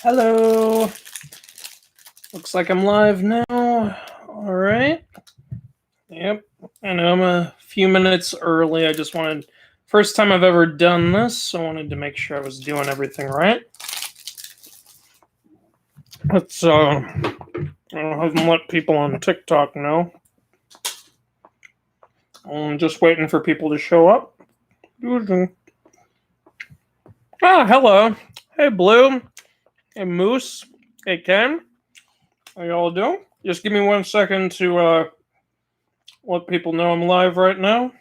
Hello. Looks like I'm live now. All right. Yep. I know I'm a few minutes early. I just wanted, first time I've ever done this, so I wanted to make sure I was doing everything right. Let's have them let people on TikTok know. I'm just waiting for people to show up. Ah, hello. Hey, Blue. Hey, Moose. Hey, Ken. How y'all doing? Just give me 1 second to let people know I'm live right now.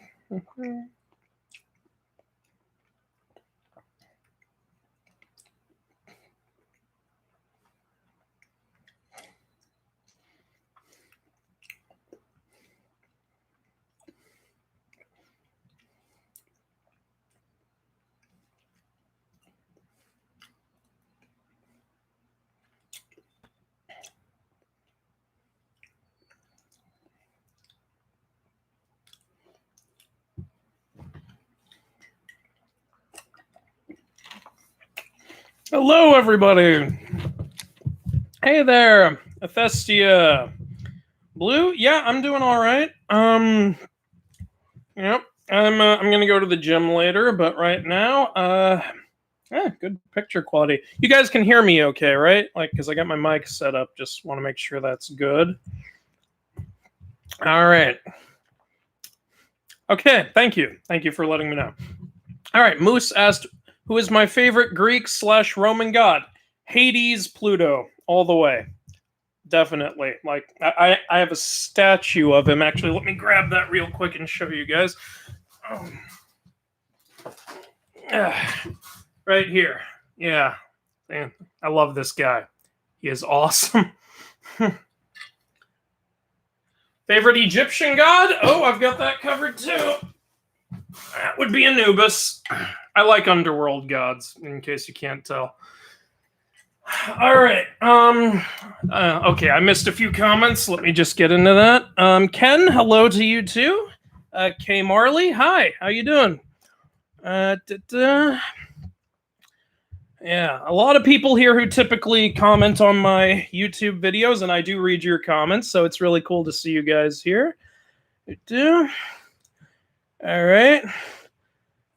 Hello, everybody. Hey there, Athestia. Blue, yeah, I'm doing all right. Yep, I'm gonna go to the gym later, but right now, good picture quality. You guys can hear me, okay, right? Like, cause I got my mic set up. Just want to make sure that's good. All right. Okay, thank you for letting me know. All right, Moose asked, "Who is my favorite Greek/Roman god?" Hades, Pluto, all the way. Definitely. Like I have a statue of him. Actually, let me grab that real quick and show you guys. Right here. Yeah. Man, I love this guy. He is awesome. Favorite Egyptian god? Oh, I've got that covered too. That would be Anubis. I like underworld gods, in case you can't tell. All right. Okay, I missed a few comments. Let me just get into that. Ken, hello to you too. Kay Marley, hi. How you doing? Yeah, a lot of people here who typically comment on my YouTube videos, and I do read your comments, so it's really cool to see you guys here. All right.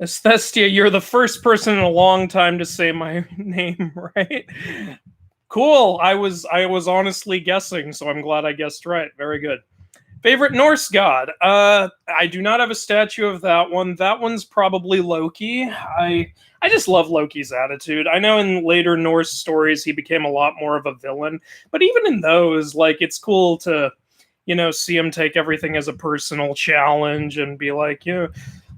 Esthestia, you're the first person in a long time to say my name right. Cool. I was honestly guessing, so I'm glad I guessed right. Very good. Favorite Norse god? I do not have a statue of that one. That one's probably Loki. I just love Loki's attitude. I know in later Norse stories he became a lot more of a villain, but even in those, like, it's cool to, see him take everything as a personal challenge and be like,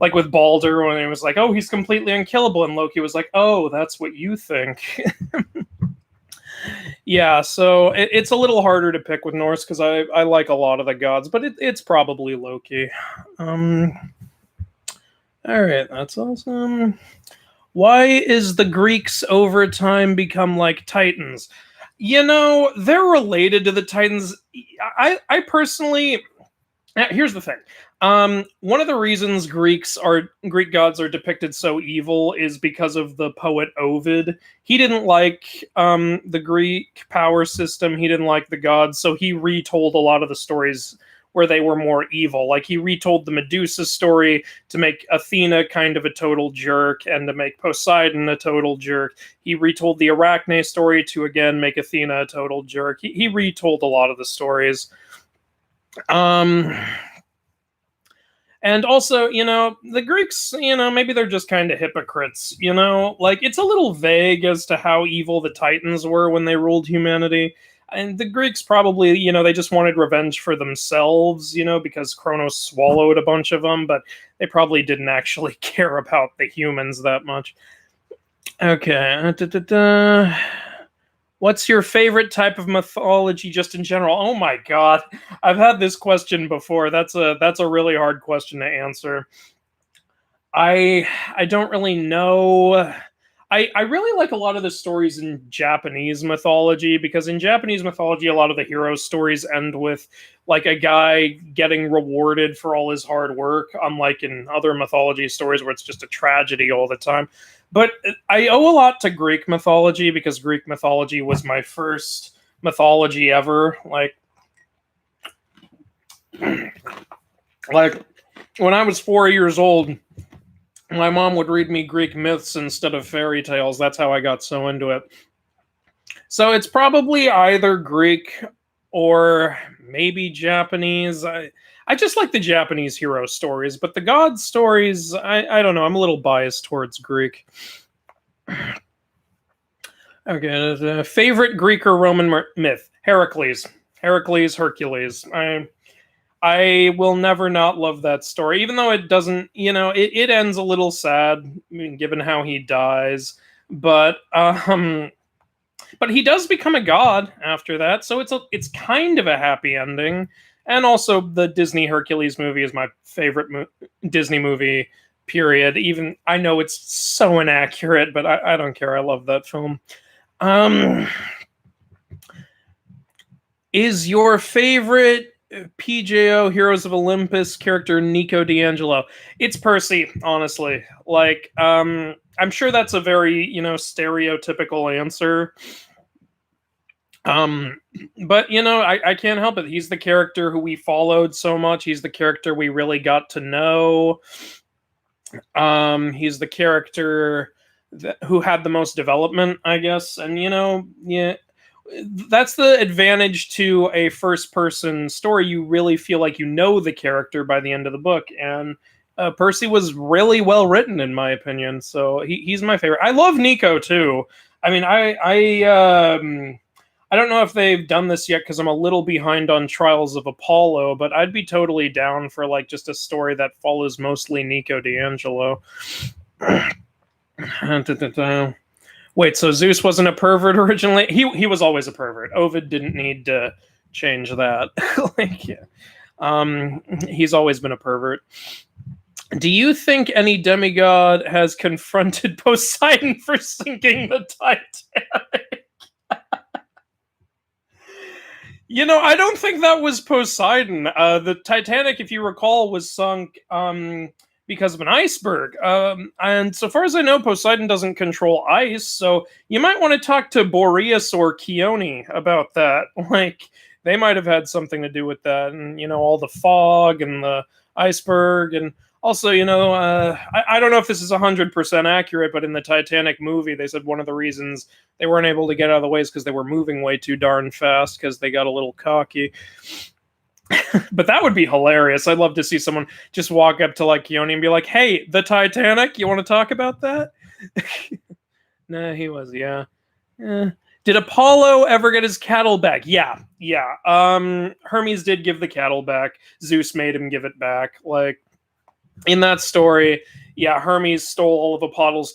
like with Balder when he was like, "Oh, he's completely unkillable," and Loki was like, "Oh, that's what you think." Yeah, so it's a little harder to pick with Norse because I like a lot of the gods, but it's probably Loki. All right, that's awesome. Why is the Greeks over time become like Titans? They're related to the Titans. I personally, here's the thing. One of the reasons Greek gods are depicted so evil is because of the poet Ovid. He didn't like the Greek power system. He didn't like the gods, so he retold a lot of the stories where they were more evil. Like he retold the Medusa story to make Athena kind of a total jerk and to make Poseidon a total jerk. He retold the Arachne story to again make Athena a total jerk. He retold a lot of the stories. And also, the Greeks, maybe they're just kind of hypocrites, like it's a little vague as to how evil the Titans were when they ruled humanity. And the Greeks probably, they just wanted revenge for themselves, because Kronos swallowed a bunch of them, but they probably didn't actually care about the humans that much. Okay. What's your favorite type of mythology just in general? Oh my god. I've had this question before. That's a really hard question to answer. I don't really know. I really like a lot of the stories in Japanese mythology because in Japanese mythology a lot of the hero stories end with like a guy getting rewarded for all his hard work, unlike in other mythology stories where it's just a tragedy all the time. But I owe a lot to Greek mythology because Greek mythology was my first mythology ever. Like when I was 4 years old, my mom would read me Greek myths instead of fairy tales. That's how I got so into it. So it's probably either Greek or maybe Japanese. I just like the Japanese hero stories, but the god stories, I don't know. I'm a little biased towards Greek. Okay, favorite Greek or Roman myth? Heracles. Heracles, Hercules. I will never not love that story, even though it doesn't. It ends a little sad, given how he dies. But he does become a god after that, so it's kind of a happy ending. And also, the Disney Hercules movie is my favorite Disney movie. Period. Even I know it's so inaccurate, but I don't care. I love that film. Is your favorite PJO Heroes of Olympus character Nico D'Angelo? It's Percy, honestly. I'm sure that's a very stereotypical answer. But I can't help it. He's the character who we followed so much. He's the character we really got to know. He's the character who had the most development, I guess. And yeah, that's the advantage to a first-person story. You really feel like you know the character by the end of the book, and Percy was really well written, in my opinion. So he's my favorite. I love Nico too. I mean, I don't know if they've done this yet because I'm a little behind on Trials of Apollo, but I'd be totally down for just a story that follows mostly Nico D'Angelo. Wait, so Zeus wasn't a pervert originally? He was always a pervert. Ovid didn't need to change that. He's always been a pervert. Do you think any demigod has confronted Poseidon for sinking the Titanic? I don't think that was Poseidon. The Titanic, if you recall, was sunk because of an iceberg. And so far as I know, Poseidon doesn't control ice, so you might want to talk to Boreas or Chione about that. They might have had something to do with that, and all the fog and the iceberg. And also, I don't know if this is 100% accurate, but in the Titanic movie, they said one of the reasons they weren't able to get out of the way is because they were moving way too darn fast because they got a little cocky. But that would be hilarious. I'd love to see someone just walk up to Chione and be like, "Hey, the Titanic, you want to talk about that?" Nah, he was, yeah. Did Apollo ever get his cattle back? Yeah. Hermes did give the cattle back. Zeus made him give it back. In that story, yeah, Hermes stole all of Apollo's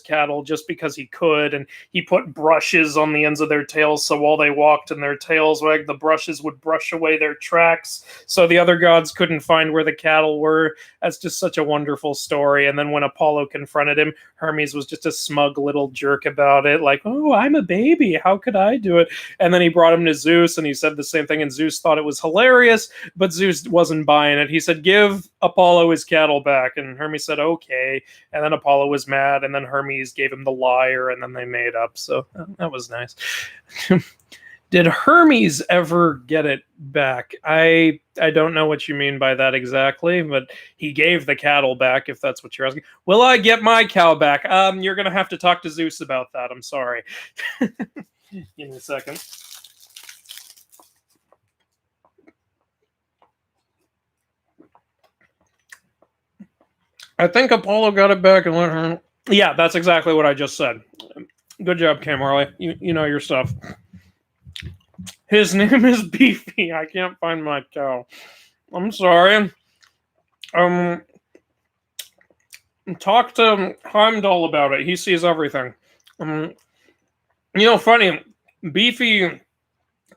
cattle just because he could, and he put brushes on the ends of their tails, so while they walked and their tails wagged, the brushes would brush away their tracks, so the other gods couldn't find where the cattle were. That's just such a wonderful story. And then when Apollo confronted him, Hermes was just a smug little jerk about it, "Oh, I'm a baby, how could I do it?" And then he brought him to Zeus, and he said the same thing, and Zeus thought it was hilarious, but Zeus wasn't buying it. He said, "Give Apollo his cattle back," and Hermes said, "Okay." And then Apollo was mad, and then Hermes gave him the lyre, and then they made up. So that was nice. Did Hermes ever get it back? I don't know what you mean by that exactly, but he gave the cattle back, if that's what you're asking. Will I get my cow back? You're going to have to talk to Zeus about that. I'm sorry. Give me a second. I think Apollo got it back and let her... Yeah, that's exactly what I just said. Good job, Cam Harley. You know your stuff. His name is Beefy. I can't find my cow. I'm sorry. Talk to Heimdall about it. He sees everything. Funny, Beefy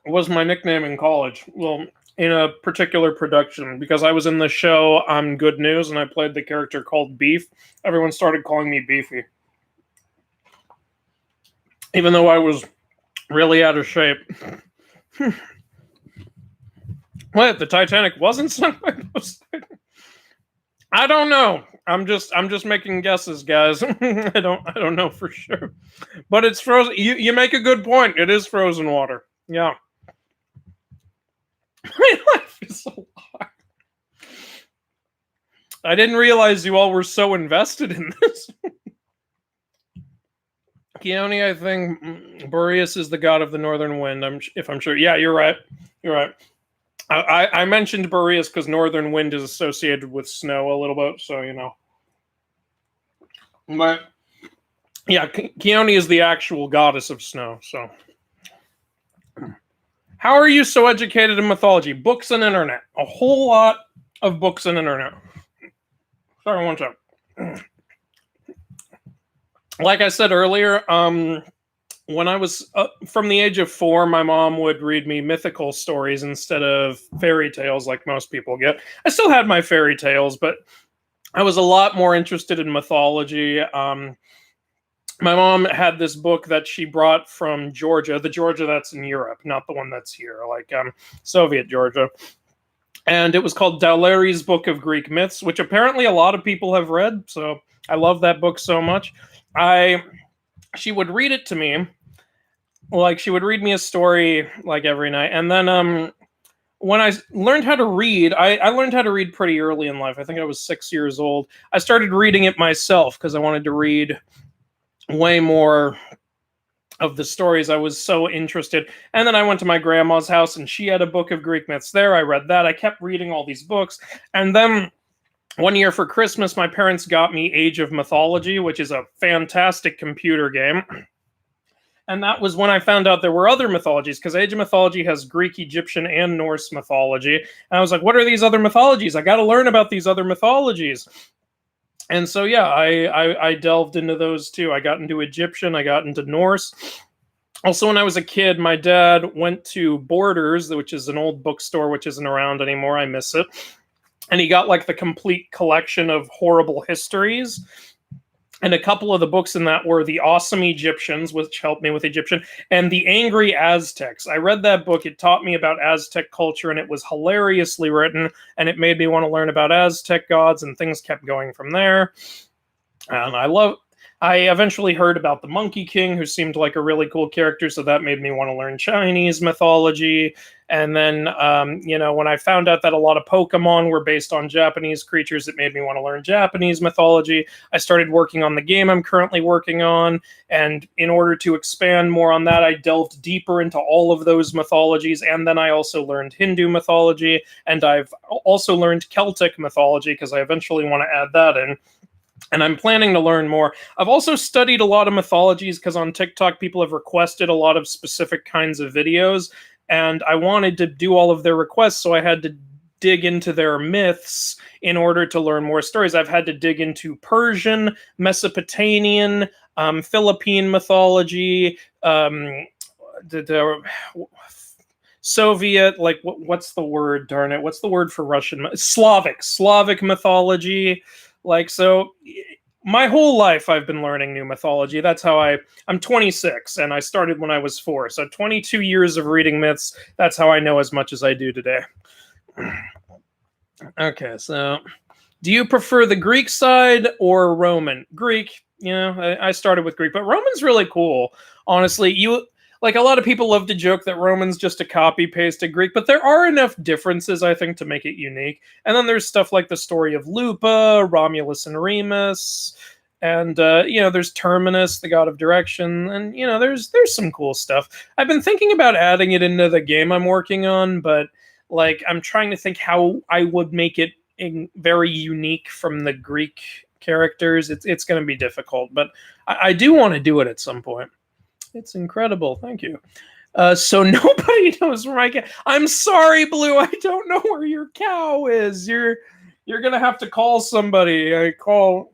was my nickname in college. Well, in a particular production, because I was in the show on Good News and I played the character called Beef. Everyone started calling me Beefy, even though I was really out of shape. What? The Titanic wasn't sunk by Poseidon? I don't know. I'm just making guesses, guys. I don't know for sure, but it's frozen. You make a good point. It is frozen water. Yeah. My life is so hard. I didn't realize you all were so invested in this. Keone, I think Boreas is the god of the northern wind. If I'm sure. Yeah, you're right. You're right. I mentioned Boreas because northern wind is associated with snow a little bit, so you know. But yeah, Keone is the actual goddess of snow. So, how are you so educated in mythology? Books and internet. A whole lot of books and internet. Sorry, one sec. Like I said earlier, when I was from the age of 4, my mom would read me mythical stories instead of fairy tales like most people get. I still had my fairy tales, but I was a lot more interested in mythology. My mom had this book that she brought from Georgia, the Georgia that's in Europe, not the one that's here, like Soviet Georgia. And it was called Dowleri's Book of Greek Myths, which apparently a lot of people have read. So I love that book so much. She would read it to me, like she would read me a story like every night, and then when I learned how to read, I learned how to read pretty early in life. I think I was 6 years old. I started reading it myself because I wanted to read way more of the stories. I was so interested. And then I went to my grandma's house and she had a book of Greek myths there. I read that. I kept reading all these books. And then one year for Christmas, my parents got me Age of Mythology, which is a fantastic computer game. And that was when I found out there were other mythologies, because Age of Mythology has Greek, Egyptian, and Norse mythology. And I was like, what are these other mythologies? I got to learn about these other mythologies. And so, yeah, I delved into those too. I got into Egyptian, I got into Norse. Also, when I was a kid, my dad went to Borders, which is an old bookstore which isn't around anymore. I miss it. And he got like the complete collection of horrible histories. And a couple of the books in that were The Awesome Egyptians, which helped me with Egyptian, and The Angry Aztecs. I read that book. It taught me about Aztec culture, and it was hilariously written, and it made me want to learn about Aztec gods, and things kept going from there. And I eventually heard about the Monkey King, who seemed like a really cool character, so that made me want to learn Chinese mythology. And then, when I found out that a lot of Pokemon were based on Japanese creatures, it made me want to learn Japanese mythology. I started working on the game I'm currently working on, and in order to expand more on that, I delved deeper into all of those mythologies, and then I also learned Hindu mythology, and I've also learned Celtic mythology, because I eventually want to add that in. And I'm planning to learn more. I've also studied a lot of mythologies because on TikTok, people have requested a lot of specific kinds of videos. And I wanted to do all of their requests, so I had to dig into their myths in order to learn more stories. I've had to dig into Persian, Mesopotamian, Philippine mythology, the Soviet, like, what's the word, darn it? What's the word for Russian? Slavic mythology. Like, so my whole life I've been learning new mythology. That's how I'm 26 and I started when I was 4. So 22 years of reading myths. That's how I know as much as I do today. Okay, so do you prefer the Greek side or Roman? Greek, I started with Greek, but Roman's really cool. Honestly, like, a lot of people love to joke that Roman's just a copy paste of Greek, but there are enough differences, I think, to make it unique. And then there's stuff like the story of Lupa, Romulus and Remus, and there's Terminus, the god of direction, and there's some cool stuff. I've been thinking about adding it into the game I'm working on, but like, I'm trying to think how I would make it very unique from the Greek characters. It's going to be difficult, but I do want to do it at some point. It's incredible. Thank you. So nobody knows where my cow. I'm sorry, Blue. I don't know where your cow is. You're gonna have to call somebody. Check out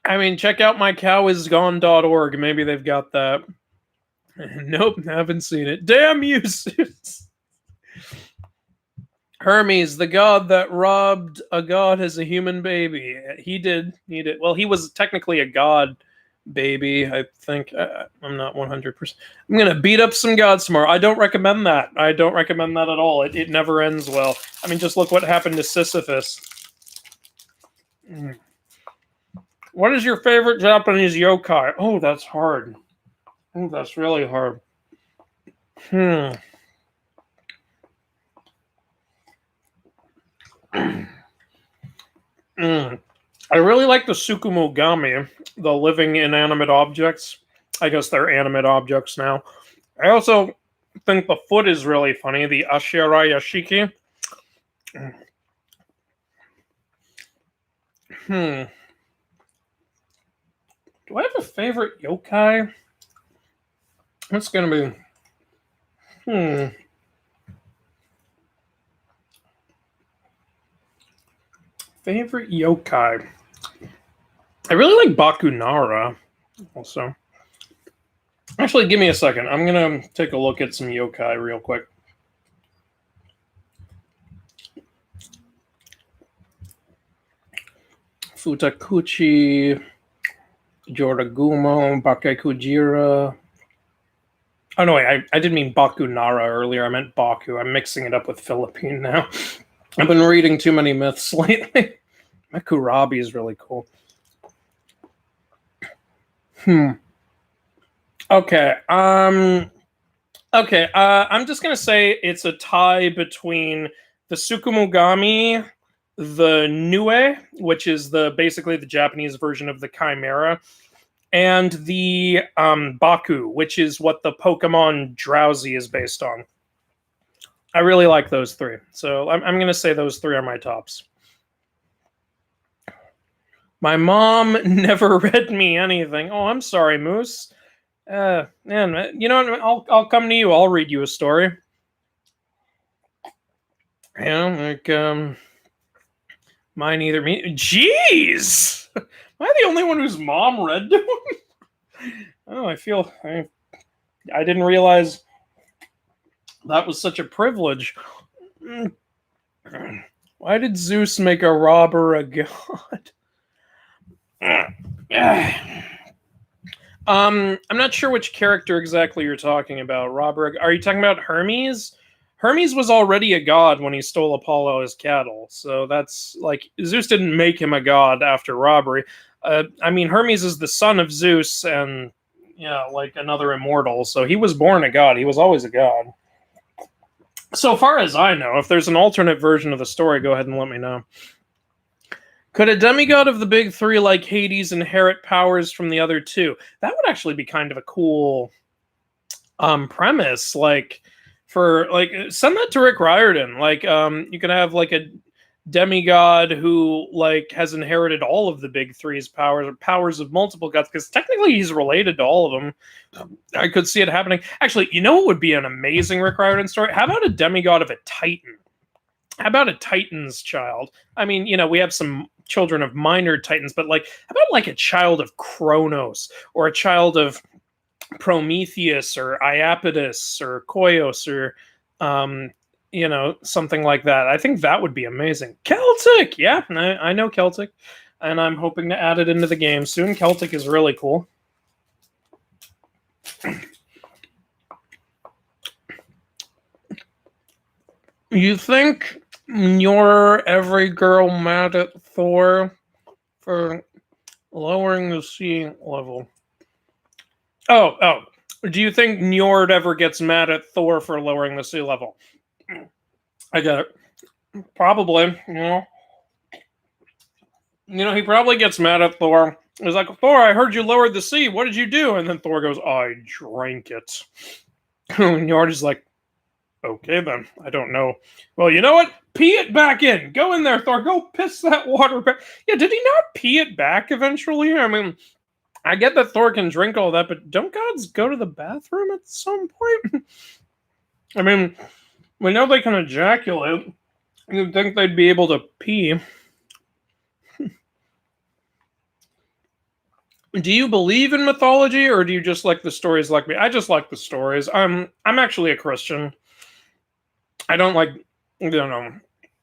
mycowisgone.org. Maybe they've got that. Nope, haven't seen it. Damn you, Zeus. Hermes, the god that robbed a god as a human baby. He did. Well, he was technically a god baby, I think. I'm not 100%. I'm gonna beat up some gods tomorrow. I don't recommend that. I don't recommend that at all. It never ends well. Just look what happened to Sisyphus. Mm. What is your favorite Japanese yokai? Oh, that's hard. Oh, that's really hard. Hmm. Mm. I really like the Tsukumogami, the living inanimate objects. I guess they're animate objects now. I also think the foot is really funny, the Ashira Yashiki. Hmm. Do I have a favorite yokai? It's gonna be. Hmm. Favorite yokai. I really like Bakunara. Also, actually, give me a second. I'm gonna take a look at some yokai real quick. Futakuchi, Joragumo, Bakekujira. Oh no, wait, I didn't mean Bakunara earlier. I meant Baku. I'm mixing it up with Philippine now. I've been reading too many myths lately. Makurabi is really cool. Hmm. Okay. Okay. I'm just gonna say it's a tie between the Tsukumogami, the Nue, which is the basically the Japanese version of the Chimera, and the Baku, which is what the Pokemon Drowsy is based on. I really like those three, so I'm going to say those three are my tops. My mom never read me anything. Oh, I'm sorry, Moose. Man, you know what? I'll come to you. I'll read you a story. Yeah, like mine either. Me, jeez, am I the only one whose mom read to him? Oh, I didn't realize that was such a privilege. Why did Zeus make a robber a god? I'm not sure which character exactly you're talking about. Robber, are you talking about Hermes? Hermes was already a god when he stole Apollo's cattle, so that's like Zeus didn't make him a god after robbery. I mean, Hermes is the son of Zeus, and yeah, like another immortal, so he was born a god. He was always a god. So far as I know, if there's an alternate version of the story, go ahead and let me know. Could a demigod of the big three like Hades inherit powers from the other two? That would actually be kind of a cool premise. Like for like send that to Rick Riordan. Like you could have like a demigod who like has inherited all of the big three's powers or powers of multiple gods because technically he's related to all of them. I could see it happening. Actually, you know what would be an amazing Rick Riordan story? How about a demigod of a titan? How about a titan's child? I mean, you know, we have some children of minor titans, but like how about like a child of Kronos or a child of Prometheus or Iapetus or Koios or you know, something like that. I think that would be amazing. Celtic, yeah, I know Celtic, and I'm hoping to add it into the game soon. Celtic is really cool. You think you're every girl mad at Thor for lowering the sea level? Oh. Do you think Njord ever gets mad at Thor for lowering the sea level? I get it. Probably, he probably gets mad at Thor. He's like, Thor, I heard you lowered the sea. What did you do? And then Thor goes, I drank it. Njord is like, okay, then. I don't know. Well, you know what? Pee it back in. Go in there, Thor. Go piss that water back. Yeah, did he not pee it back eventually? I mean, I get that Thor can drink all that, but don't gods go to the bathroom at some point? I mean, we know they can ejaculate. You'd think they'd be able to pee. Do you believe in mythology, or do you just like the stories like me? I just like the stories. I'm actually a Christian. I don't like,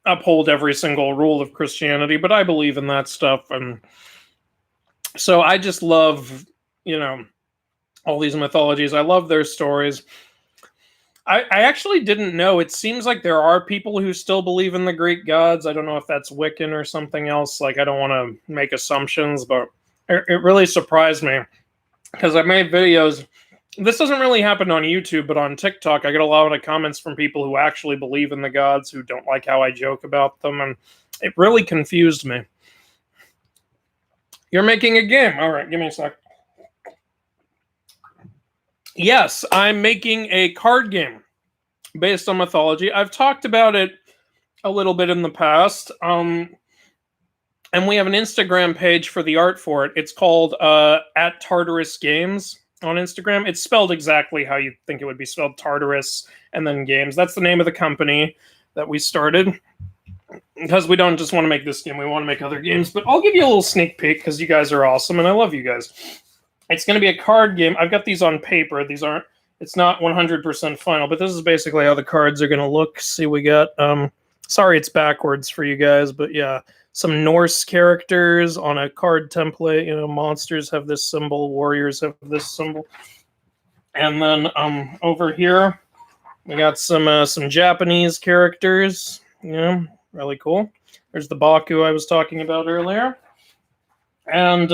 uphold every single rule of Christianity, but I believe in that stuff, and so I just love, all these mythologies. I love their stories. I actually didn't know. It seems like there are people who still believe in the Greek gods. I don't know if that's Wiccan or something else. Like, I don't want to make assumptions, but it really surprised me because I made videos. This doesn't really happen on YouTube, but on TikTok, I get a lot of comments from people who actually believe in the gods who don't like how I joke about them, and it really confused me. You're making a game. All right, give me a sec. Yes, I'm making a card game based on mythology. I've talked about it a little bit in the past. And we have an Instagram page for the art for it. It's called at Tartarus Games on Instagram. It's spelled exactly how you think it would be spelled, Tartarus and then Games. That's the name of the company that we started. Because we don't just want to make this game, we want to make other games. But I'll give you a little sneak peek because you guys are awesome and I love you guys. It's going to be a card game. I've got these on paper. These aren't, it's not 100% final, but this is basically how the cards are going to look. See, we got, sorry it's backwards for you guys, but yeah, some Norse characters on a card template. You know, monsters have this symbol, warriors have this symbol. And then over here, we got some Japanese characters. You know, really cool. There's the Baku I was talking about earlier. And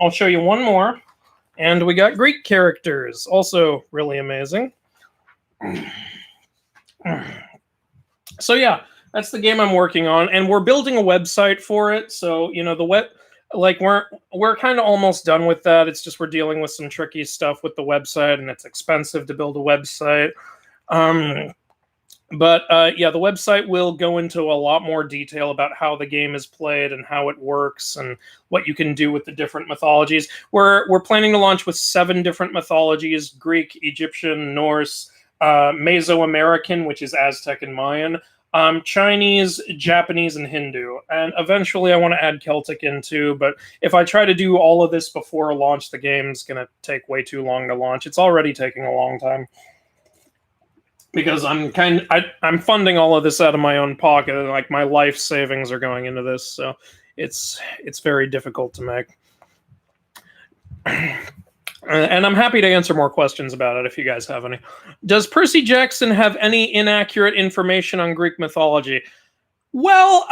I'll show you one more. And we got Greek characters, also really amazing. So yeah, that's the game I'm working on, and we're building a website for it. So you know, the web, like we're kind of almost done with that. It's just we're dealing with some tricky stuff with the website, and it's expensive to build a website. But yeah, the website will go into a lot more detail about how the game is played and how it works and what you can do with the different mythologies. We're planning to launch with 7 different mythologies: Greek, Egyptian, Norse, Mesoamerican, which is Aztec and Mayan, Chinese, Japanese, and Hindu. And eventually I want to add Celtic in too, but if I try to do all of this before launch, the game's going to take way too long to launch. It's already taking a long time. Because I'm funding all of this out of my own pocket, and like my life savings are going into this, so it's very difficult to make. And I'm happy to answer more questions about it if you guys have any. Does Percy Jackson have any inaccurate information on Greek mythology? Well,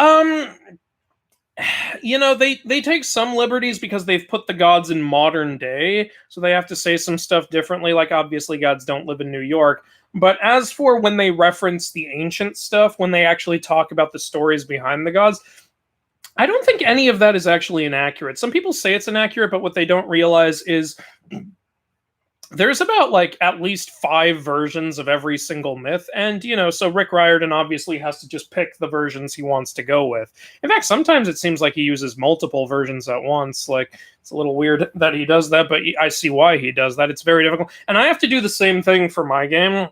you know, they take some liberties because they've put the gods in modern day, so they have to say some stuff differently. Like, obviously, gods don't live in New York. But as for when they reference the ancient stuff, when they actually talk about the stories behind the gods, I don't think any of that is actually inaccurate. Some people say it's inaccurate, but what they don't realize is there's about like at least 5 versions of every single myth. And, you know, so Rick Riordan obviously has to just pick the versions he wants to go with. In fact, sometimes it seems like he uses multiple versions at once. Like, it's a little weird that he does that, but I see why he does that. It's very difficult. And I have to do the same thing for my game.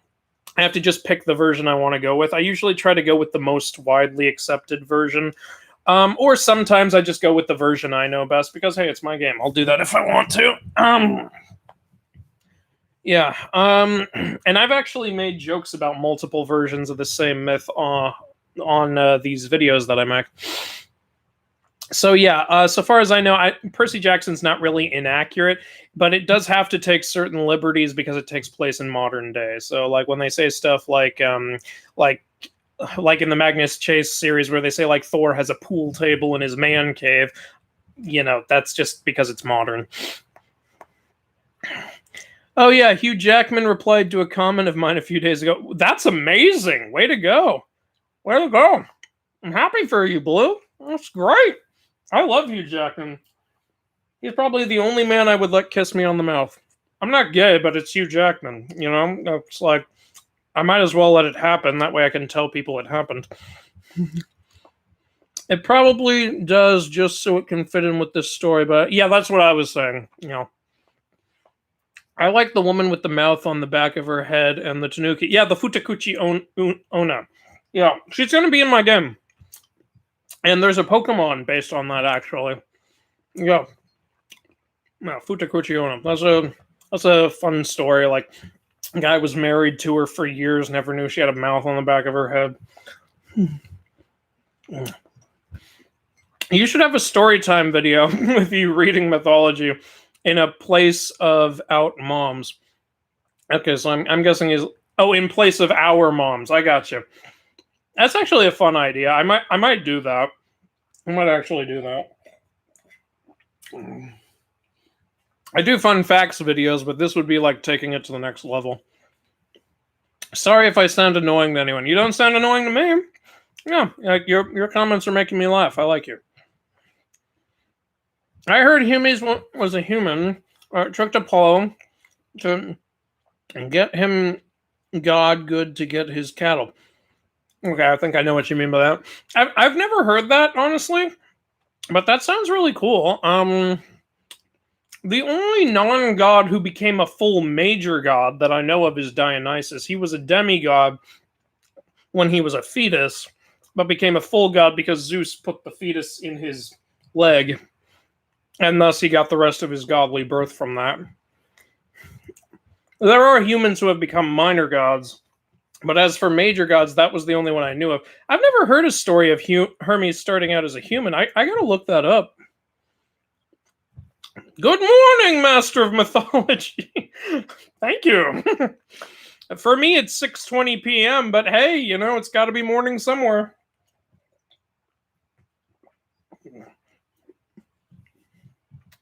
I have to just pick the version I want to go with. I usually try to go with the most widely accepted version. Or sometimes I just go with the version I know best because, hey, it's my game. I'll do that if I want to. Yeah. And I've actually made jokes about multiple versions of the same myth on these videos that I make. So yeah, so far as I know, Percy Jackson's not really inaccurate, but it does have to take certain liberties because it takes place in modern day. So like when they say stuff like in the Magnus Chase series where they say like Thor has a pool table in his man cave, you know, that's just because it's modern. Oh yeah, Hugh Jackman replied to a comment of mine a few days ago. That's amazing. Way to go. Way to go. I'm happy for you, Blue. That's great. I love Hugh Jackman. He's probably the only man I would let kiss me on the mouth. I'm not gay, but it's Hugh Jackman, you know? It's like, I might as well let it happen. That way I can tell people it happened. It probably does just so it can fit in with this story, but yeah, that's what I was saying, you know. I like the woman with the mouth on the back of her head and the tanuki. Yeah, the Futakuchi Onna. Yeah, she's going to be in my game. And there's a Pokemon based on that, actually. Yeah. Yeah, Futakuchi Onna. That's a fun story. Like, a guy was married to her for years, never knew she had a mouth on the back of her head. You should have a story time video with you reading mythology in a place of out moms. Okay, so I'm guessing Oh, in place of our moms. I got you. That's actually a fun idea. I might do that. I might actually do that. I do fun facts videos, but this would be like taking it to the next level. Sorry if I sound annoying to anyone. You don't sound annoying to me. Yeah, like your comments are making me laugh. I like you. I heard Humes was a human. Tricked Apollo to get him God good to get his cattle. Okay, I think I know what you mean by that. I've never heard that, honestly, but that sounds really cool. The only non-god who became a full major god that I know of is Dionysus. He was a demigod when he was a fetus, but became a full god because Zeus put the fetus in his leg, and thus he got the rest of his godly birth from that. There are humans who have become minor gods, but as for major gods, that was the only one I knew of. I've never heard a story of Hermes starting out as a human. I gotta look that up. Good morning, Master of Mythology. Thank you. For me, it's 6:20 p.m., but hey, you know, it's got to be morning somewhere.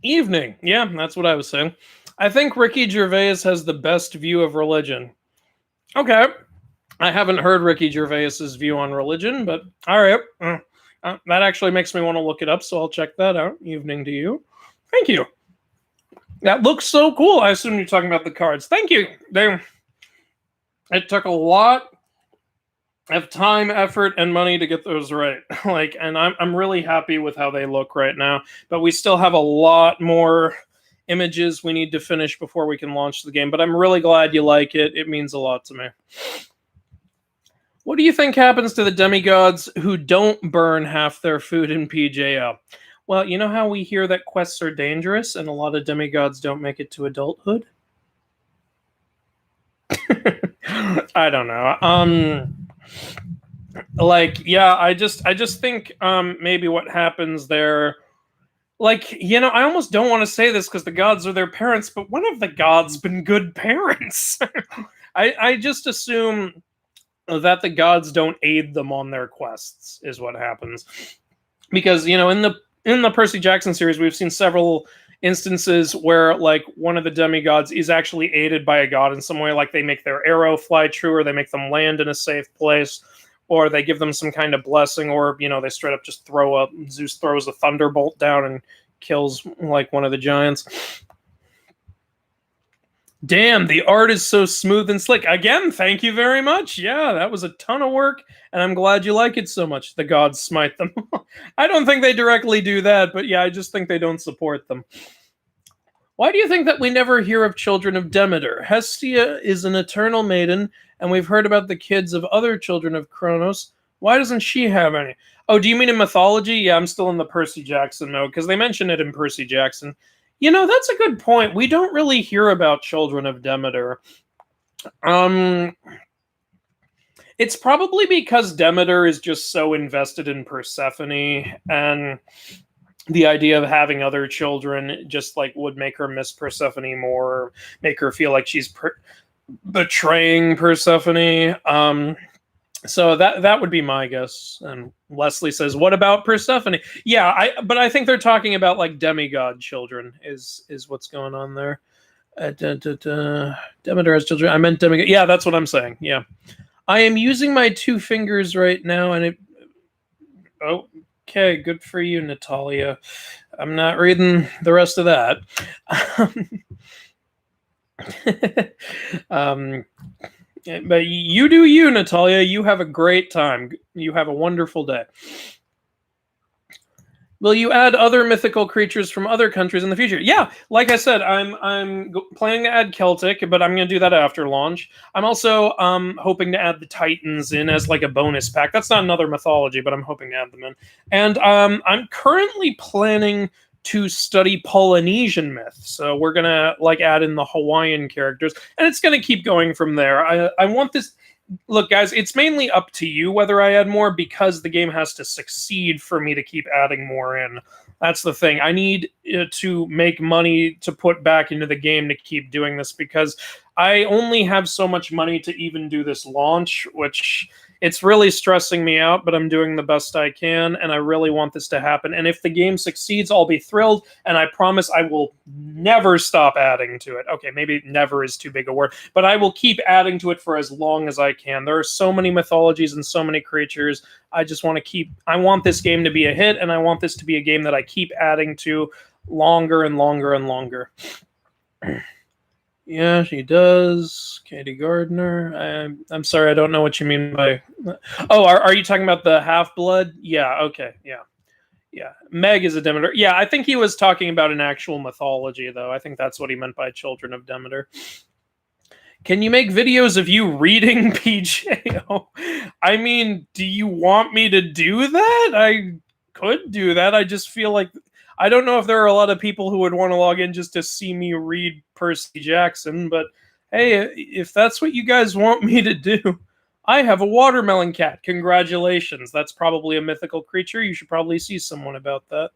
Evening. Yeah, that's what I was saying. I think Ricky Gervais has the best view of religion. Okay. I haven't heard Ricky Gervais's view on religion, but all right. That actually makes me want to look it up, so I'll check that out. Evening to you. Thank you. That looks so cool. I assume you're talking about the cards. Thank you. It took a lot of time, effort, and money to get those right. And I'm really happy with how they look right now. But we still have a lot more images we need to finish before we can launch the game. But I'm really glad you like it. It means a lot to me. What do you think happens to the demigods who don't burn half their food in PJO? Well, you know how we hear that quests are dangerous and a lot of demigods don't make it to adulthood? I don't know. I just think maybe what happens there, I almost don't want to say this because the gods are their parents, but when have the gods been good parents? I just assume that the gods don't aid them on their quests is what happens. Because, in the Percy Jackson series, we've seen several instances where one of the demigods is actually aided by a god in some way, like they make their arrow fly true, or they make them land in a safe place, or they give them some kind of blessing, or they straight up just Zeus throws a thunderbolt down and kills one of the giants. Damn, the art is so smooth and slick. Again, thank you very much. Yeah, that was a ton of work, and I'm glad you like it so much. The gods smite them. I don't think they directly do that, but yeah, I just think they don't support them. Why do you think that we never hear of children of Demeter? Hestia is an eternal maiden, and we've heard about the kids of other children of Kronos. Why doesn't she have any? Oh, do you mean in mythology? Yeah, I'm still in the Percy Jackson mode, because they mention it in Percy Jackson. That's a good point. We don't really hear about children of Demeter. It's probably because Demeter is just so invested in Persephone, and the idea of having other children just would make her miss Persephone more, make her feel like she's betraying Persephone. So that would be my guess. And Leslie says, "What about Persephone?" Yeah, but I think they're talking about demigod children is what's going on there. Demeter has children. I meant demigod. Yeah, that's what I'm saying. Yeah, I am using my 2 fingers right now, and it. Oh, okay, good for you, Natalia. I'm not reading the rest of that. But you do you, Natalia. You have a great time. You have a wonderful day. Will you add other mythical creatures from other countries in the future? Yeah, like I said, I'm planning to add Celtic, but I'm going to do that after launch. I'm also hoping to add the Titans in as a bonus pack. That's not another mythology, but I'm hoping to add them in. And I'm currently planning to study Polynesian myth. So we're going to add in the Hawaiian characters, and it's going to keep going from there. I want this. Look, guys, it's mainly up to you whether I add more, because the game has to succeed for me to keep adding more in. That's the thing. I need to make money to put back into the game to keep doing this, because I only have so much money to even do this launch, which it's really stressing me out, but I'm doing the best I can, and I really want this to happen. And if the game succeeds, I'll be thrilled, and I promise I will never stop adding to it. Okay, maybe never is too big a word, but I will keep adding to it for as long as I can. There are so many mythologies and so many creatures. I just want to I want this game to be a hit, and I want this to be a game that I keep adding to longer and longer and longer. Yeah, she does. Katie Gardner. I'm sorry, I don't know what you mean by. Oh, are you talking about the Half-Blood? Yeah. Okay. Yeah. Yeah. Meg is a Demeter. Yeah, I think he was talking about an actual mythology, though. I think that's what he meant by Children of Demeter. Can you make videos of you reading PJO? I mean, do you want me to do that? I could do that. I just feel like I don't know if there are a lot of people who would want to log in just to see me read Percy Jackson, but hey, if that's what you guys want me to do, I have a watermelon cat. Congratulations. That's probably a mythical creature. You should probably see someone about that.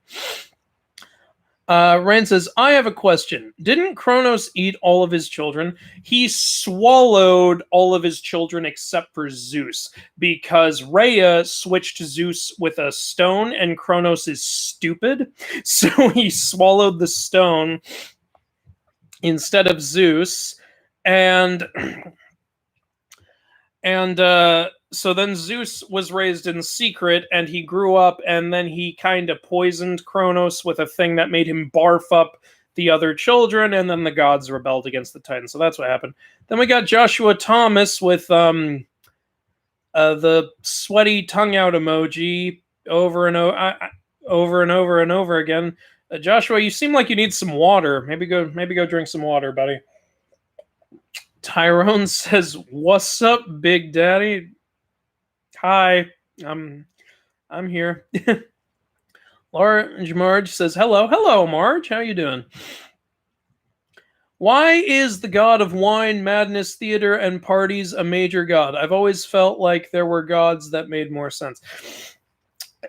Rain says, I have a question. Didn't Kronos eat all of his children? He swallowed all of his children except for Zeus, because Rhea switched to Zeus with a stone, and Kronos is stupid. So he swallowed the stone instead of Zeus. So then Zeus was raised in secret, and he grew up, and then he kind of poisoned Kronos with a thing that made him barf up the other children, and then the gods rebelled against the Titans. So that's what happened. Then we got Joshua Thomas with the sweaty tongue out emoji over and over again. Joshua, you seem like you need some water. Maybe go drink some water, buddy. Tyrone says, "What's up, Big Daddy?" Hi, I'm here. Marge says, "Hello, Marge. How you doing?" Why is the god of wine, madness, theater, and parties a major god? I've always felt like there were gods that made more sense.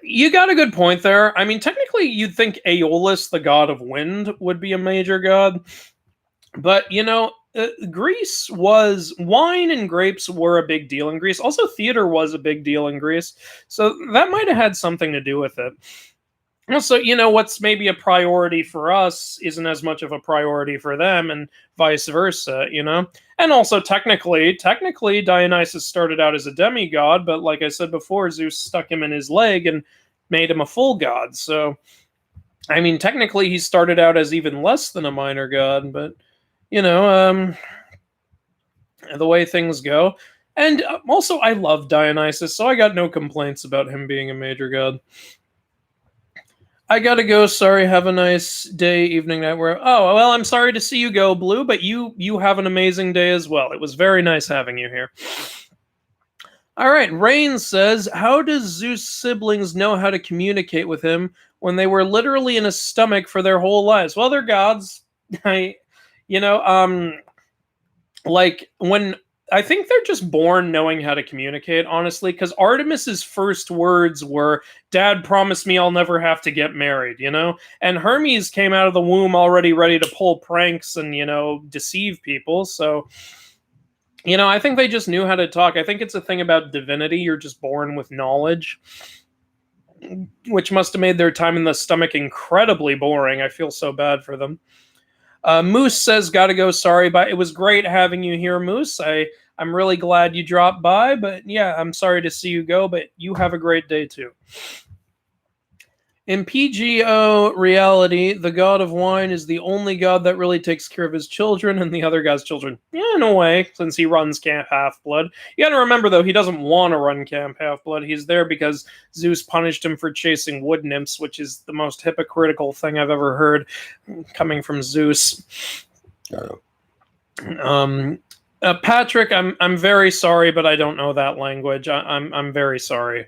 You got a good point there. I mean, technically, you'd think Aeolus, the god of wind, would be a major god. But, Greece was, wine and grapes were a big deal in Greece. Also, theater was a big deal in Greece. So that might have had something to do with it. Also, what's maybe a priority for us isn't as much of a priority for them, and vice versa, And also, technically, Dionysus started out as a demigod, but like I said before, Zeus stuck him in his leg and made him a full god. So, I mean, technically, he started out as even less than a minor god, but the way things go. And also, I love Dionysus, so I got no complaints about him being a major god. I gotta go. Sorry. Have a nice day, evening, night. Oh, well, I'm sorry to see you go, Blue, but you have an amazing day as well. It was very nice having you here. All right. Rain says, how does Zeus' siblings know how to communicate with him when they were literally in his stomach for their whole lives? Well, they're gods. Like when I think they're just born knowing how to communicate, honestly, because Artemis's first words were, "Dad promised me I'll never have to get married," and Hermes came out of the womb already ready to pull pranks and, deceive people. So, I think they just knew how to talk. I think it's a thing about divinity. You're just born with knowledge, which must have made their time in the stomach incredibly boring. I feel so bad for them. Moose says, gotta go, sorry, but it was great having you here, Moose. I'm really glad you dropped by, but yeah, I'm sorry to see you go, but you have a great day too. In PGO reality, the god of wine is the only god that really takes care of his children and the other god's children. Yeah, in a way, since he runs Camp Half-Blood. You gotta remember, though, he doesn't want to run Camp Half-Blood. He's there because Zeus punished him for chasing wood nymphs, which is the most hypocritical thing I've ever heard coming from Zeus. Patrick, I'm very sorry, but I don't know that language. I'm very sorry.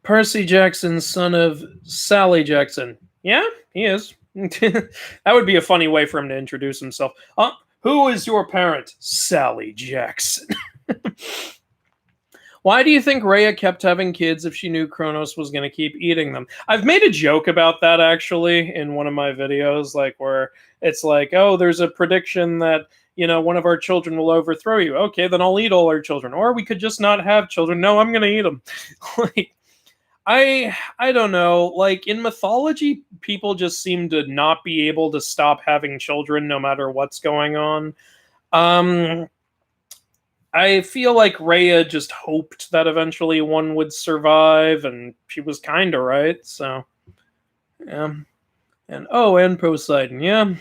Percy Jackson, son of Sally Jackson. Yeah, he is. That would be a funny way for him to introduce himself. Who is your parent? Sally Jackson. Why do you think Rhea kept having kids if she knew Kronos was going to keep eating them? I've made a joke about that actually in one of my videos, like where it's like, oh, there's a prediction that one of our children will overthrow you. Okay, then I'll eat all our children, or we could just not have children. No, I'm going to eat them. Like, I don't know. Like in mythology, people just seem to not be able to stop having children no matter what's going on. I feel like Rhea just hoped that eventually one would survive, and she was kind of right. So, yeah. And Poseidon, yeah.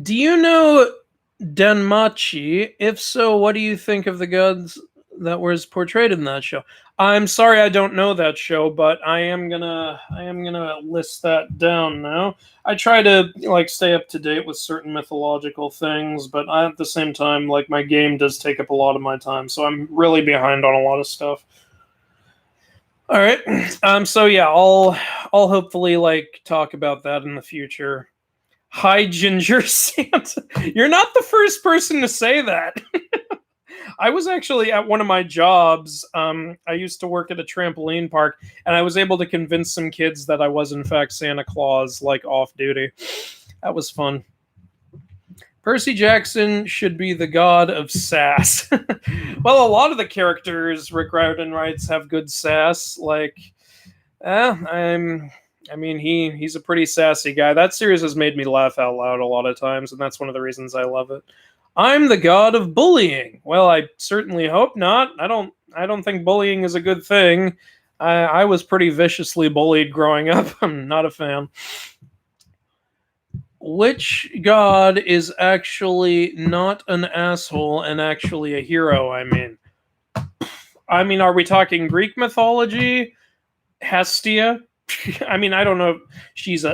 Do you know Danmachi? If so, what do you think of the gods that was portrayed in that show? I'm sorry I don't know that show, but I am gonna list that down now. I try to like stay up to date with certain mythological things, but at the same time, like my game does take up a lot of my time, so I'm really behind on a lot of stuff. All right. So yeah, I'll hopefully like talk about that in the future. Hi, Ginger Santa. You're not the first person to say that. I was actually at one of my jobs. I used to work at a trampoline park, and I was able to convince some kids that I was, in fact, Santa Claus, like off duty. That was fun. Percy Jackson should be the god of sass. Well, a lot of the characters Rick Riordan writes have good sass. Like, I mean, he's a pretty sassy guy. That series has made me laugh out loud a lot of times, and that's one of the reasons I love it. I'm the god of bullying. Well, I certainly hope not. I don't think bullying is a good thing. I was pretty viciously bullied growing up. I'm not a fan. Which god is actually not an asshole and actually a hero? Are we talking Greek mythology? Hestia? I mean, I don't know. She's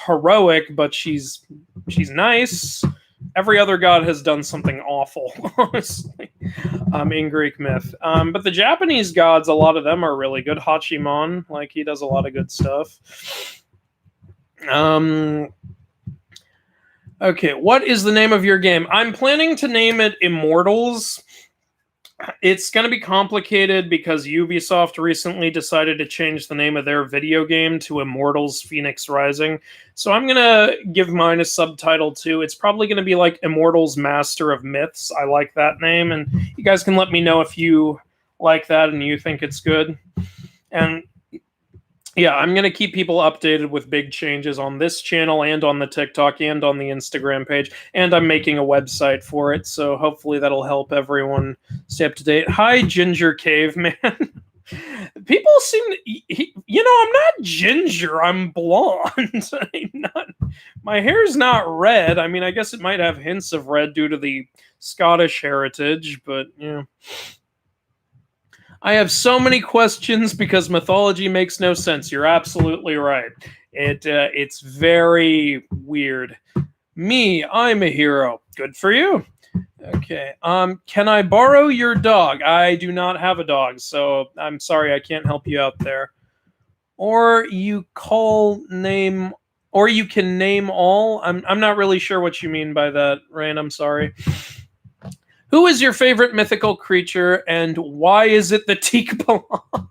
heroic, but she's nice. Every other god has done something awful, honestly, in Greek myth. But the Japanese gods, a lot of them are really good. Hachiman, like, he does a lot of good stuff. Okay, what is the name of your game? I'm planning to name it Immortals. It's going to be complicated because Ubisoft recently decided to change the name of their video game to Immortals Phoenix Rising. So I'm going to give mine a subtitle too. It's probably going to be like Immortals Master of Myths. I like that name, and you guys can let me know if you like that and you think it's good. And yeah, I'm going to keep people updated with big changes on this channel and on the TikTok and on the Instagram page. And I'm making a website for it, so hopefully that'll help everyone stay up to date. Hi, Ginger Caveman. People seem to, I'm not ginger, I'm blonde. My hair's not red. I mean, I guess it might have hints of red due to the Scottish heritage, but yeah. I have so many questions because mythology makes no sense. You're absolutely right. It's very weird. Me, I'm a hero. Good for you. Okay. Can I borrow your dog? I do not have a dog, so I'm sorry I can't help you out there. Or you can name all. I'm not really sure what you mean by that, Rain. I'm sorry. Who is your favorite mythical creature, and why is it the Teak-Belong?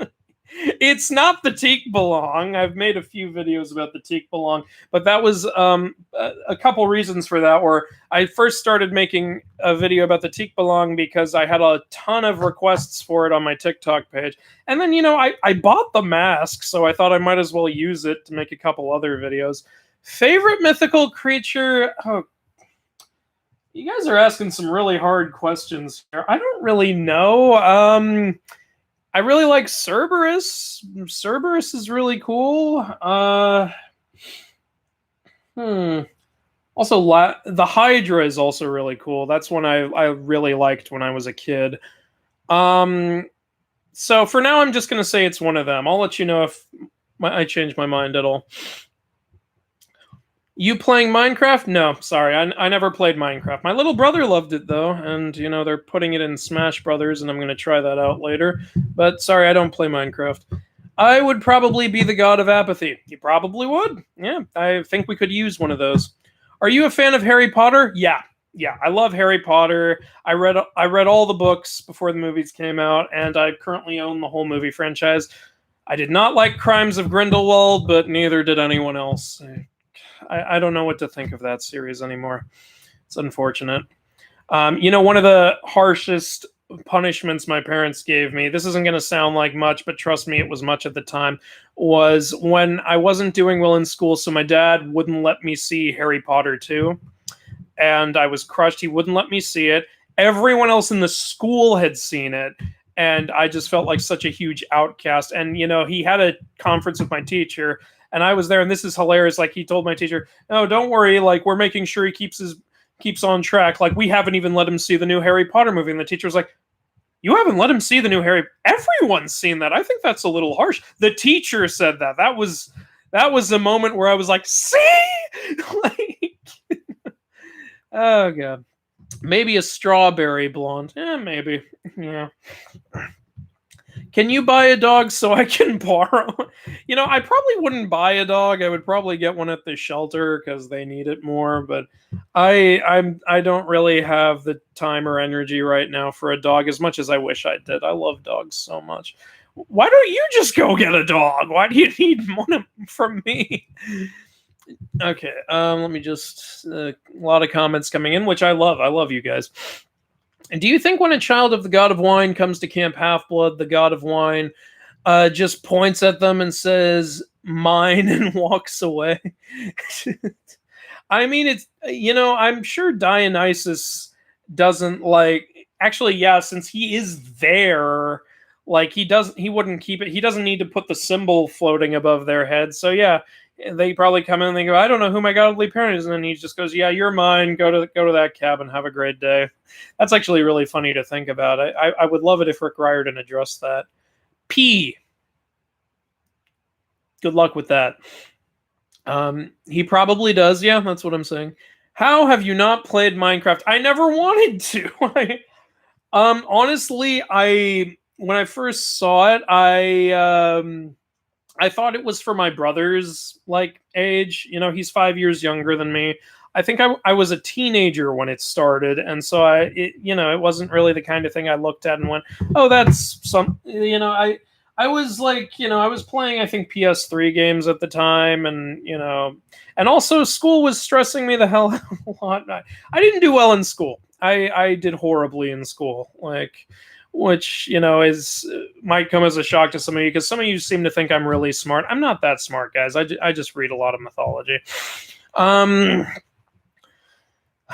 It's not the Teak-Belong. I've made a few videos about the Teak-Belong, but that was a couple reasons for that. Where I first started making a video about the Teak-Belong because I had a ton of requests for it on my TikTok page, and then I bought the mask, so I thought I might as well use it to make a couple other videos. Favorite mythical creature? Oh, you guys are asking some really hard questions here. I don't really know. I really like Cerberus. Cerberus is really cool. Also, the Hydra is also really cool. That's one I really liked when I was a kid. So for now, I'm just going to say it's one of them. I'll let you know if I change my mind at all. You playing Minecraft? No, sorry, I never played Minecraft. My little brother loved it though, and they're putting it in Smash Brothers, and I'm going to try that out later. But sorry, I don't play Minecraft. I would probably be the god of apathy. You probably would. Yeah, I think we could use one of those. Are you a fan of Harry Potter? Yeah. yeah, I love Harry Potter. I read all the books before the movies came out, and I currently own the whole movie franchise. I did not like Crimes of Grindelwald, but neither did anyone else. I don't know what to think of that series anymore. It's unfortunate. One of the harshest punishments my parents gave me, this isn't going to sound like much, but trust me, it was much at the time, was when I wasn't doing well in school, so my dad wouldn't let me see Harry Potter 2. And I was crushed. He wouldn't let me see it. Everyone else in the school had seen it. And I just felt like such a huge outcast. And, he had a conference with my teacher, and I was there, and this is hilarious. Like, he told my teacher, no, don't worry. Like, we're making sure he keeps on track. Like, we haven't even let him see the new Harry Potter movie. And the teacher was like, you haven't let him see the new Harry? Everyone's seen that. I think that's a little harsh. The teacher said that. That was a moment where I was like, see? Like, oh, God. Maybe a strawberry blonde. Maybe. Yeah. Can you buy a dog so I can borrow? I probably wouldn't buy a dog. I would probably get one at the shelter because they need it more. But I don't really have the time or energy right now for a dog as much as I wish I did. I love dogs so much. Why don't you just go get a dog? Why do you need one from me? Okay, let me just a lot of comments coming in, which I love. I love you guys. And do you think when a child of the God of Wine comes to Camp Half-Blood, the God of Wine just points at them and says, mine, and walks away? I mean, it's, I'm sure Dionysus doesn't actually, yeah, since he is there, he wouldn't keep it. He doesn't need to put the symbol floating above their head. So yeah, they probably come in and they go, I don't know who my godly parent is. And then he just goes, yeah, you're mine. Go to that cabin. Have a great day. That's actually really funny to think about. I would love it if Rick Riordan addressed that. P. Good luck with that. He probably does. Yeah, that's what I'm saying. How have you not played Minecraft? I never wanted to. Honestly, when I first saw it, I thought it was for my brother's age. He's 5 years younger than me. I think I was a teenager when it started, and so it wasn't really the kind of thing I looked at and went, "Oh, that's some." I was I was playing I think PS3 games at the time, and and also school was stressing me the hell out a lot. I didn't do well in school. I did horribly in school, which might come as a shock to some of you, because some of you seem to think I'm really smart. I'm not that smart, guys. I just read a lot of mythology.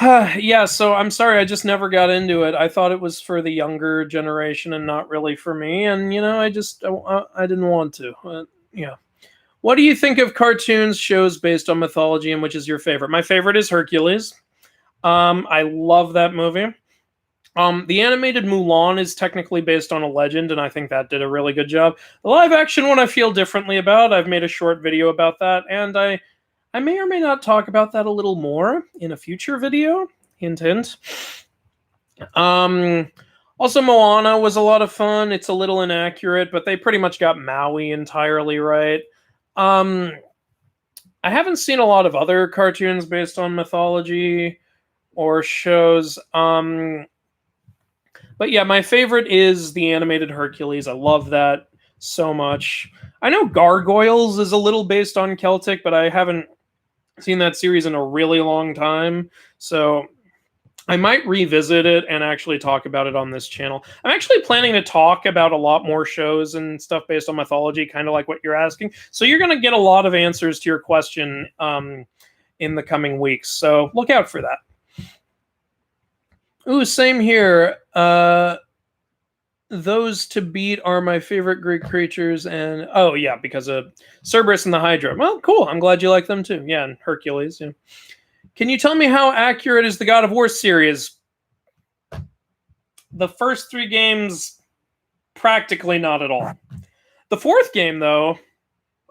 Yeah, so I'm sorry, I just never got into it. I thought it was for the younger generation and not really for me, and I didn't want to. Yeah. What do you think of cartoons, shows based on mythology, and which is your favorite? My favorite is Hercules. I love that movie. The animated Mulan is technically based on a legend, and I think that did a really good job. The live action one I feel differently about. I've made a short video about that, and I may or may not talk about that a little more in a future video. Hint, hint. Also, Moana was a lot of fun. It's a little inaccurate, but they pretty much got Maui entirely right. I haven't seen a lot of other cartoons based on mythology or shows. But yeah, my favorite is the animated Hercules. I love that so much. I know Gargoyles is a little based on Celtic, but I haven't seen that series in a really long time. So I might revisit it and actually talk about it on this channel. I'm actually planning to talk about a lot more shows and stuff based on mythology, kind of like what you're asking. So you're going to get a lot of answers to your question in the coming weeks. So look out for that. Ooh, same here. Those to beat are my favorite Greek creatures, and oh yeah, because of Cerberus and the Hydra. Well, cool. I'm glad you like them too. Yeah, and Hercules. Yeah. Can you tell me how accurate is the God of War series? The first 3 games, practically not at all. The 4th game, though,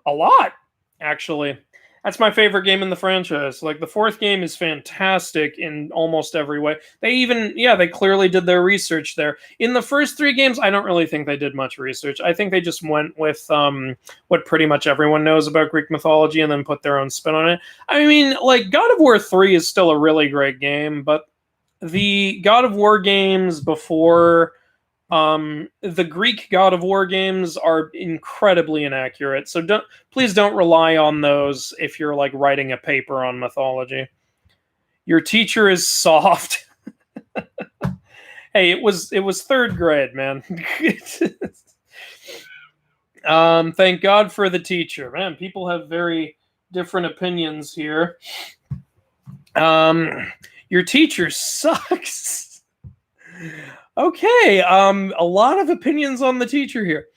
a lot, actually. That's my favorite game in the franchise. The 4th game is fantastic in almost every way. They clearly did their research there. In the first 3 games, I don't really think they did much research. I think they just went with what pretty much everyone knows about Greek mythology and then put their own spin on it. I mean, God of War 3 is still a really great game, but the God of War games before the Greek God of War games are incredibly inaccurate. So please don't rely on those if you're like writing a paper on mythology. Your teacher is soft. Hey, it was third grade, man. Thank God for the teacher, man. People have very different opinions here. Your teacher sucks. Okay, a lot of opinions on the teacher here.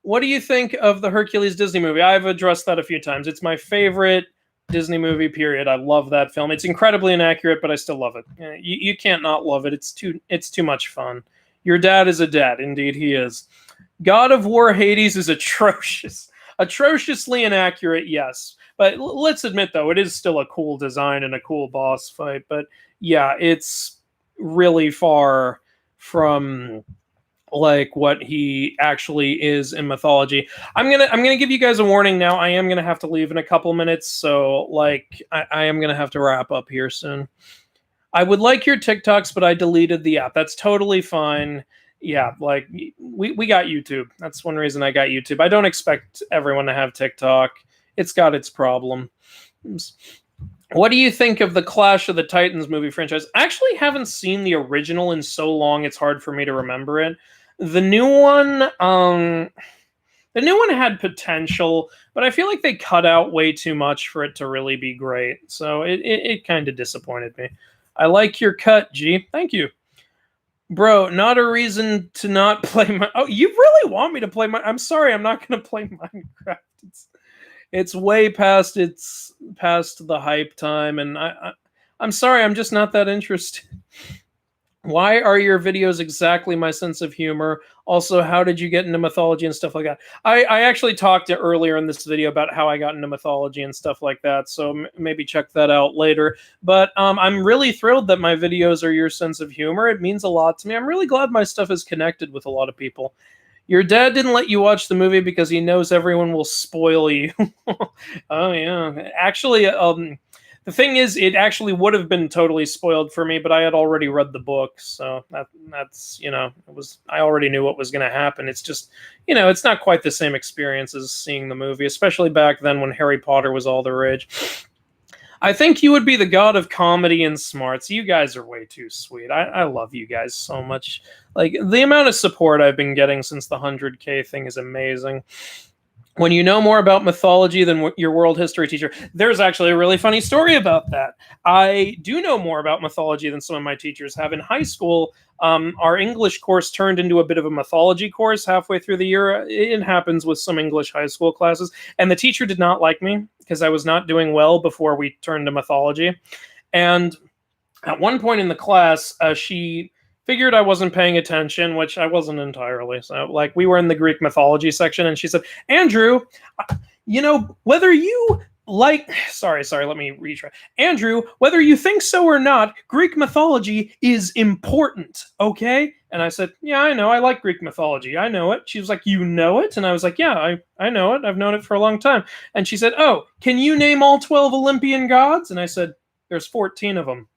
What do you think of the Hercules Disney movie? I've addressed that a few times. It's my favorite Disney movie, period. I love that film. It's incredibly inaccurate, but I still love it. You can't not love it. It's too much fun. Your dad is a dad. Indeed, he is. God of War Hades is atrocious. Atrociously inaccurate, yes. But let's admit, though, it is still a cool design and a cool boss fight. But yeah, it's really far from like what he actually is in mythology. I'm gonna give you guys a warning now. I am gonna have to leave in a couple minutes, so like I am gonna have to wrap up here soon. I would like your TikToks, but I deleted the app. That's totally fine. Yeah, like we got YouTube. That's one reason I got YouTube. I don't expect everyone to have TikTok. It's got its problems. What do you think of the Clash of the Titans movie franchise? I actually haven't seen the original in so long it's hard for me to remember it. The new one had potential, but I feel like they cut out way too much for it to really be great. So it kind of disappointed me. I like your cut, G. Thank you. Bro, not a reason to not play my... Oh, you really want me to play my... I'm sorry, I'm not going to play Minecraft. It's way past the hype time, and I'm sorry, I'm just not that interested. Why are your videos exactly my sense of humor? Also, how did you get into mythology and stuff like that? I actually talked earlier in this video about how I got into mythology and stuff like that, so maybe check that out later. But I'm really thrilled that my videos are your sense of humor. It means a lot to me. I'm really glad my stuff is connected with a lot of people. Your dad didn't let you watch the movie because he knows everyone will spoil you. Oh, yeah. Actually, the thing is, it actually would have been totally spoiled for me, but I had already read the book, so that's I already knew what was going to happen. It's just, it's not quite the same experience as seeing the movie, especially back then when Harry Potter was all the rage. I think you would be the god of comedy and smarts. You guys are way too sweet. I love you guys so much. Like, the amount of support I've been getting since the 100K thing is amazing. When you know more about mythology than your world history teacher, there's actually a really funny story about that. I do know more about mythology than some of my teachers have. In high school, our English course turned into a bit of a mythology course halfway through the year. It happens with some English high school classes. And the teacher did not like me because I was not doing well before we turned to mythology. And at one point in the class, she figured I wasn't paying attention, which I wasn't entirely. So, like, we were in the Greek mythology section, and she said, Andrew, whether you like... Sorry, let me retry. Andrew, whether you think so or not, Greek mythology is important, okay? And I said, yeah, I know. I like Greek mythology. I know it. She was like, you know it? And I was like, yeah, I know it. I've known it for a long time. And she said, oh, can you name all 12 Olympian gods? And I said, there's 14 of them.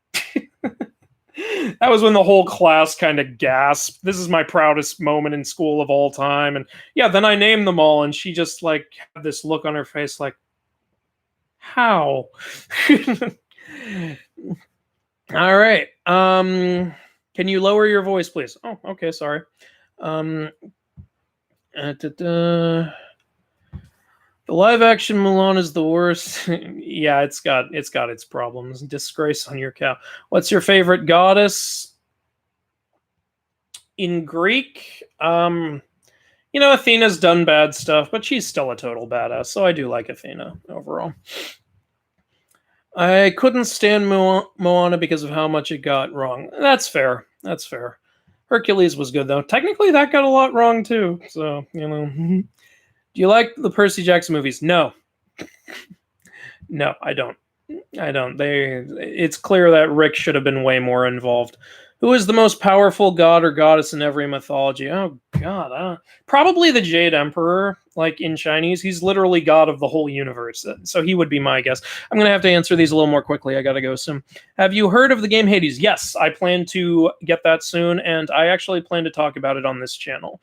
That was when the whole class kind of gasped. This is my proudest moment in school of all time. And yeah, then I named them all, and she just like had this look on her face like, how? All right. Can you lower your voice, please? Oh, okay, sorry. The live action Mulan is the worst. Yeah, it's got its problems. Disgrace on your cow. What's your favorite goddess? In Greek, Athena's done bad stuff, but she's still a total badass, so I do like Athena overall. I couldn't stand Moana because of how much it got wrong. That's fair. Hercules was good, though. Technically, that got a lot wrong, too, so, Do you like the Percy Jackson movies? No. No, I don't. I don't. It's clear that Rick should have been way more involved. Who is the most powerful god or goddess in every mythology? Oh God, probably the Jade Emperor. Like in Chinese, he's literally god of the whole universe. So he would be my guess. I'm gonna have to answer these a little more quickly. I gotta go soon. Have you heard of the game Hades? Yes, I plan to get that soon, and I actually plan to talk about it on this channel.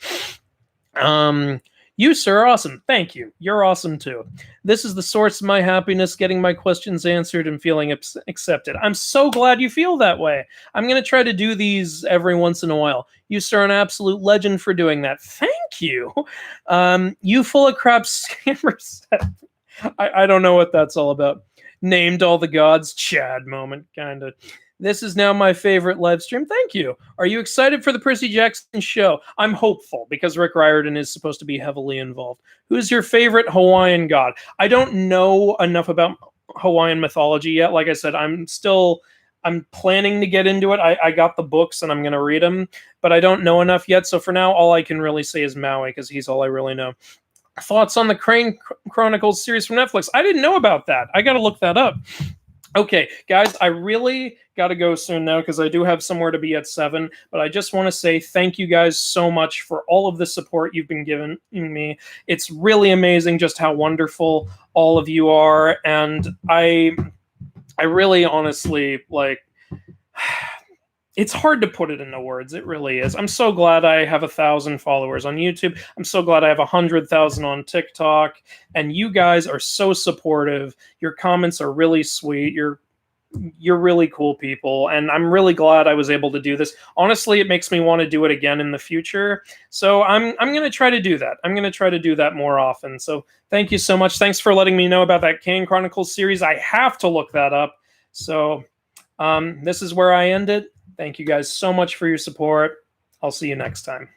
You, sir, are awesome. Thank you. You're awesome too. This is the source of my happiness, getting my questions answered and feeling accepted. I'm so glad you feel that way. I'm going to try to do these every once in a while. You, sir, are an absolute legend for doing that. Thank you. You full of crap scammers. I don't know what that's all about. Named all the gods. Chad moment, kind of. This is now my favorite live stream. Thank you. Are you excited for the Percy Jackson show? I'm hopeful because Rick Riordan is supposed to be heavily involved. Who's your favorite Hawaiian god? I don't know enough about Hawaiian mythology yet. Like I said, I'm planning to get into it. I got the books and I'm going to read them, but I don't know enough yet. So for now, all I can really say is Maui because he's all I really know. Thoughts on the Crane Chronicles series from Netflix? I didn't know about that. I got to look that up. Okay, guys, I really got to go soon now because I do have somewhere to be at 7. But I just want to say thank you guys so much for all of the support you've been giving me. It's really amazing just how wonderful all of you are. And I really honestly, like, it's hard to put it into words. It really is. I'm so glad I have 1,000 followers on YouTube. I'm so glad I have 100,000 on TikTok. And you guys are so supportive. Your comments are really sweet. You're really cool people. And I'm really glad I was able to do this. Honestly, it makes me want to do it again in the future. So I'm going to try to do that. I'm going to try to do that more often. So thank you so much. Thanks for letting me know about that Kane Chronicles series. I have to look that up. So this is where I end it. Thank you guys so much for your support. I'll see you next time.